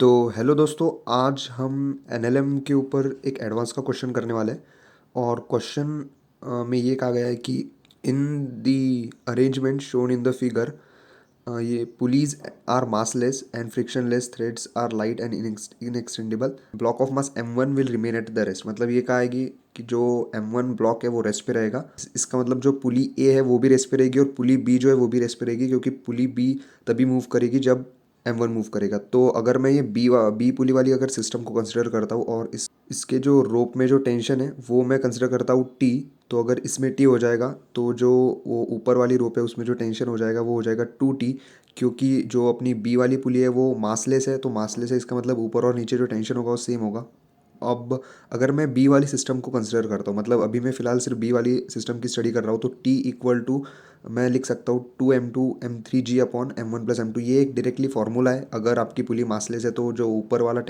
तो हेलो दोस्तों, आज हम एनएलएम के ऊपर एक एडवांस का क्वेश्चन करने वाले हैं। और क्वेश्चन में ये कहा गया है कि in the arrangement shown in the figure ये pulleys are massless and frictionless threads are light and inextensible block of mass M1 will remain at the rest. मतलब ये कहा है कि जो M1 ब्लॉक है वो रेस्ट पे रहेगा। इसका मतलब जो पुली ए है वो भी रेस्ट पे रहेगी और पुली बी जो है वो भी रेस्ट पे रहेगी, क्योंकि पुली बी तभी मूव करेगी जब M1 मूव करेगा। तो अगर मैं ये बी पुली वाली अगर सिस्टम को कंसिडर करता हूँ और इसके जो रोप में जो टेंशन है वो मैं कंसिडर करता हूँ टी। तो अगर इसमें टी हो जाएगा तो जो वो ऊपर वाली रोप है उसमें जो टेंशन हो जाएगा वो हो जाएगा 2T, क्योंकि जो अपनी बी वाली पुली है वो मासलेस है। तो मासलेस है, इसका मतलब ऊपर और नीचे जो टेंशन होगा वो सेम होगा। अब अगर मैं बी वाली सिस्टम को कंसिडर करता हूँ, मतलब अभी मैं फ़िलहाल सिर्फ बी वाली सिस्टम की स्टडी कर रहा हूँ, तो टी इक्वल टू मैं लिख सकता हूँ 2m2m3g अपॉन M1 + M2। ये एक डायरेक्टली फार्मूला है। अगर आपकी पुली मासलेस है तो जो ऊपर वाला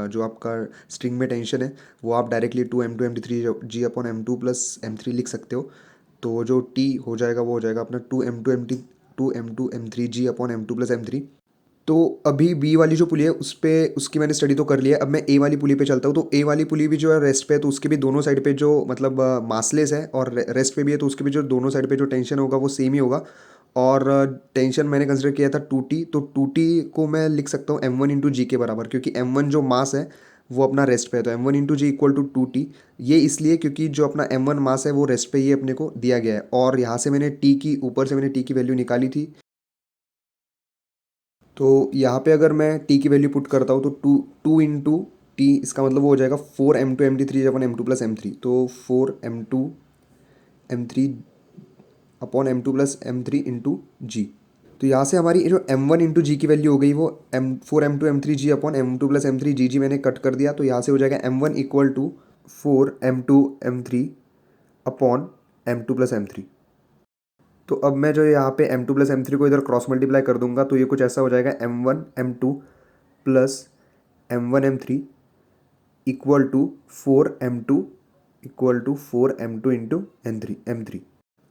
जो आपका स्ट्रिंग में टेंशन है वो आप directly 2m2m3g upon M2 + M3 लिख सकते हो। तो जो टी हो जाएगा वो हो जाएगा अपना 2m2m3g अपॉन M2 + M3। तो अभी बी वाली जो पुली है उस पे उसकी मैंने स्टडी तो कर लिया है। अब मैं ए वाली पुली पे चलता हूँ। तो ए वाली पुली भी जो है रेस्ट पे है, तो उसके भी दोनों साइड पे जो मतलब मासलेस है और रेस्ट पे भी है, तो उसके भी जो दोनों साइड पे जो टेंशन होगा वो सेम ही होगा। और टेंशन मैंने कंसिडर किया था 2T, तो 2T को मैं लिख सकता हूँ M1 × G के बराबर, क्योंकि M1 जो मास है वो अपना रेस्ट पे है। तो M1 × G equal to 2T। ये इसलिए क्योंकि जो अपना M1 मास है वो रेस्ट पे ही अपने को दिया गया है, और यहाँ से मैंने टी की ऊपर से मैंने टी की वैल्यू निकाली थी। तो यहाँ पे अगर मैं टी की वैल्यू पुट करता हूँ तो टू टू इंटू टी, इसका मतलब वो हो जाएगा 4m2m3 अपॉन M2 + M3। तो 4m2m3 upon M2 + M3 into जी। तो यहाँ से हमारी जो M1 × G की वैल्यू हो गई वो M4m2m3g अपॉन M2 + M3 मैंने कट कर दिया। तो यहाँ से हो जाएगा M1 equal to 4m2m3 upon M2 + M3। तो अब मैं जो यहाँ पे M2 + M3 को इधर क्रॉस मल्टीप्लाई कर दूंगा तो ये कुछ ऐसा हो जाएगा M1m2 plus M1m3 equal to 4m2 into M3।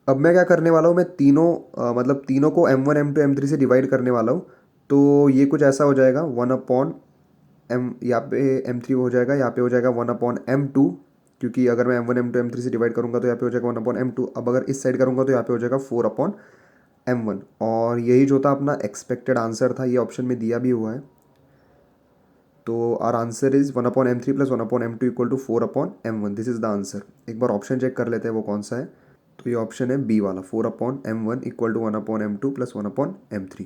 अब मैं क्या करने वाला हूँ, मैं तीनों मतलब तीनों को M1m2 M3 से डिवाइड करने वाला हूँ। तो ये कुछ ऐसा हो जाएगा 1/M, यहाँ पे M3 हो जाएगा, यहाँ पे हो जाएगा 1/M2, क्योंकि अगर मैं M1m2 M3 से डिवाइड करूँगा तो यहाँ पे हो जाएगा 1/M2। अब अगर इस साइड करूँगा तो यहाँ पे हो जाएगा 4/M1। और यही जो था अपना एक्सपेक्टेड आंसर था, ये ऑप्शन में दिया भी हुआ है। तो our answer is 1/M3 + 1/M2 equal to 4/M1। This is the answer. एक बार ऑप्शन चेक कर लेते हैं वो कौन सा है। तो ये ऑप्शन है बी वाला, 4/M1 equal to 1/M2 + 1/M3।